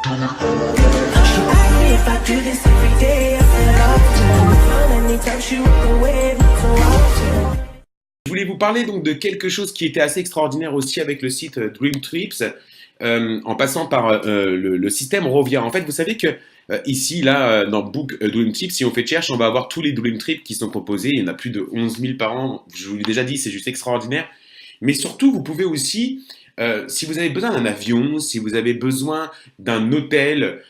She asked me if I do this every day. I said often. Anytime she walk away, so often. Je voulais vous parler donc de quelque chose qui était assez extraordinaire aussi avec le site Dream Trips, en passant par le système Rovia. En fait, vous savez que ici, là, dans Book Dream Trips, si on fait cherche, on va avoir tous les Dream Trips qui sont proposés. Il y en a plus de 11 000 par an. Je vous l'ai déjà dit, c'est juste extraordinaire. Mais surtout, vous pouvez aussi, si vous avez besoin d'un avion, si vous avez besoin d'un hôtel,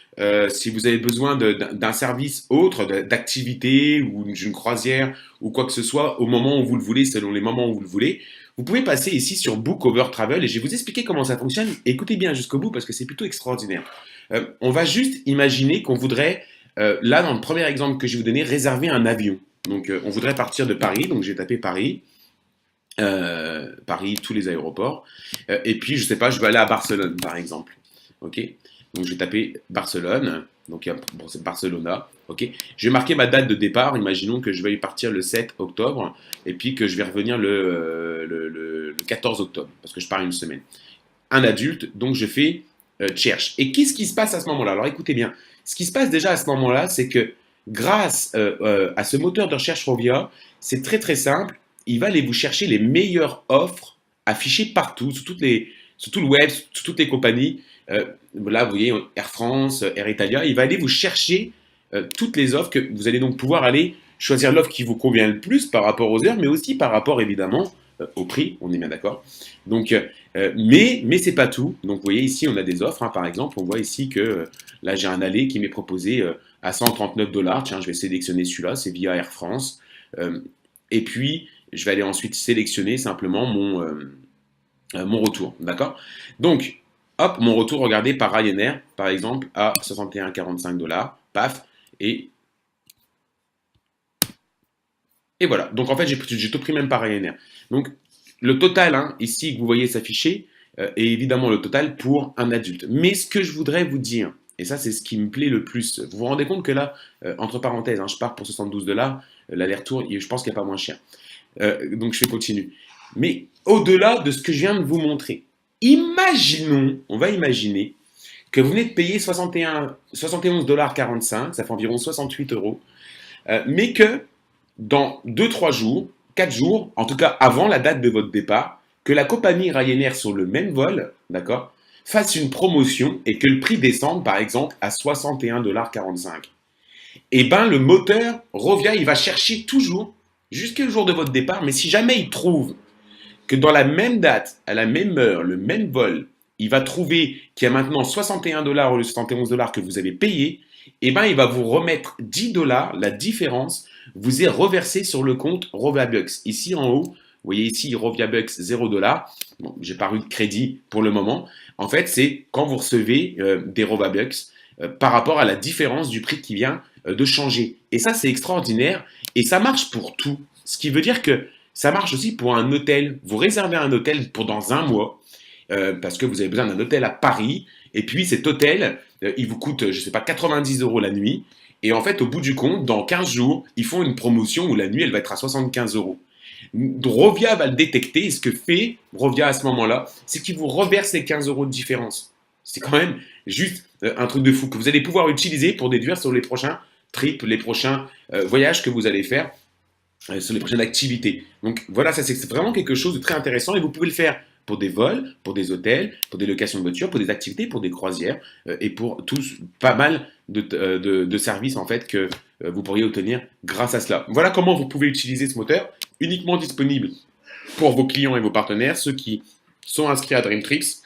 si vous avez besoin d'un service autre, d'activité ou d'une croisière ou quoi que ce soit, au moment où vous le voulez, selon les moments où vous le voulez, vous pouvez passer ici sur Book Over Travel et je vais vous expliquer comment ça fonctionne. Écoutez bien jusqu'au bout parce que c'est plutôt extraordinaire. On va juste imaginer qu'on voudrait, là dans le premier exemple que je vais vous donner, réserver un avion. Donc on voudrait partir de Paris, donc j'ai tapé Paris. Paris, tous les aéroports. Et puis, je sais pas, je vais aller à Barcelone, par exemple. Ok. Donc, je vais taper Barcelone. Donc, bon, c'est Barcelona. Ok. Je vais marquer ma date de départ. Imaginons que je vais y partir le 7 octobre et puis que je vais revenir le 14 octobre parce que je pars une semaine. Un adulte, donc je fais cherche. Et qu'est-ce qui se passe à ce moment-là? Alors, écoutez bien. Ce qui se passe déjà à ce moment-là, c'est que grâce à ce moteur de recherche Rovia, c'est très très simple. Il va aller vous chercher les meilleures offres affichées partout, sur tout le web, sur toutes les compagnies. Là, vous voyez, Air France, Air Italia, il va aller vous chercher toutes les offres que vous allez donc pouvoir aller choisir l'offre qui vous convient le plus par rapport aux heures, mais aussi par rapport évidemment au prix, on est bien d'accord. Donc, mais c'est pas tout. Donc, vous voyez ici, on a des offres. Hein, par exemple, on voit ici que là, j'ai un aller qui m'est proposé à 139 $. Tiens, je vais sélectionner celui-là, c'est via Air France. Et puis, je vais aller ensuite sélectionner simplement mon retour, d'accord? Donc, hop, mon retour, regardez, par Ryanair, par exemple, à 61,45 $, paf, et voilà. Donc, en fait, j'ai tout pris même par Ryanair. Donc, le total, hein, ici, que vous voyez s'afficher, est évidemment le total pour un adulte. Mais ce que je voudrais vous dire, et ça, c'est ce qui me plaît le plus, vous vous rendez compte que là, entre parenthèses, hein, je pars pour 72 $, l'aller-retour, je pense qu'il n'y a pas moins cher. Donc je vais continuer. Mais au-delà de ce que je viens de vous montrer, imaginons, on va imaginer que vous venez de payer 71,45 $, ça fait environ 68 €, mais que dans 2-3 jours, 4 jours, en tout cas avant la date de votre départ, que la compagnie Ryanair sur le même vol, d'accord, fasse une promotion et que le prix descende par exemple à 61,45 $. Et bien le moteur Rovia, il va chercher toujours jusqu'au jour de votre départ, mais si jamais il trouve que dans la même date, à la même heure, le même vol, il va trouver qu'il y a maintenant 61 $ au lieu de 71 $ que vous avez payé, et ben il va vous remettre 10 $, la différence vous est reversée sur le compte RoviaBucks. Ici en haut, vous voyez ici RoviaBucks 0 $. Bon, j'ai pas eu de crédit pour le moment. En fait, c'est quand vous recevez des RoviaBucks par rapport à la différence du prix qui vient de changer. Et ça, c'est extraordinaire. Et ça marche pour tout. Ce qui veut dire que ça marche aussi pour un hôtel. Vous réservez un hôtel pour dans un mois, parce que vous avez besoin d'un hôtel à Paris. Et puis cet hôtel, il vous coûte, je ne sais pas, 90 € la nuit. Et en fait, au bout du compte, dans 15 jours, ils font une promotion où la nuit, elle va être à 75 €. Rovia va le détecter. Et ce que fait Rovia à ce moment-là, c'est qu'il vous reverse les 15 € de différence. C'est quand même juste un truc de fou que vous allez pouvoir utiliser pour déduire sur les prochains trips, les prochains voyages que vous allez faire, sur les prochaines activités. Donc voilà, ça c'est vraiment quelque chose de très intéressant et vous pouvez le faire pour des vols, pour des hôtels, pour des locations de voitures, pour des activités, pour des croisières et pour pas mal de services en fait que vous pourriez obtenir grâce à cela. Voilà comment vous pouvez utiliser ce moteur, uniquement disponible pour vos clients et vos partenaires, ceux qui sont inscrits à Dream Trips.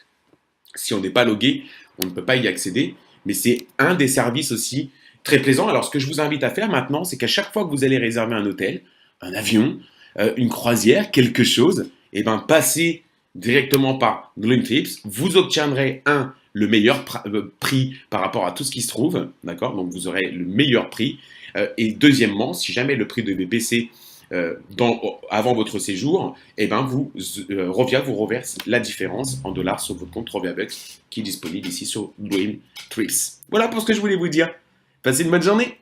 Si on n'est pas logué, on ne peut pas y accéder, mais c'est un des services aussi très plaisant. Alors, ce que je vous invite à faire maintenant, c'est qu'à chaque fois que vous allez réserver un hôtel, un avion, une croisière, quelque chose, et ben passez directement par Dream Trips. Vous obtiendrez le meilleur prix par rapport à tout ce qui se trouve, d'accord? Donc, vous aurez le meilleur prix. Et deuxièmement, si jamais le prix devait baisser avant votre séjour, et ben Rovia vous reverse la différence en dollars sur votre compte RoviaBucks qui est disponible ici sur Dream Trips. Voilà pour ce que je voulais vous dire. Passez une bonne journée.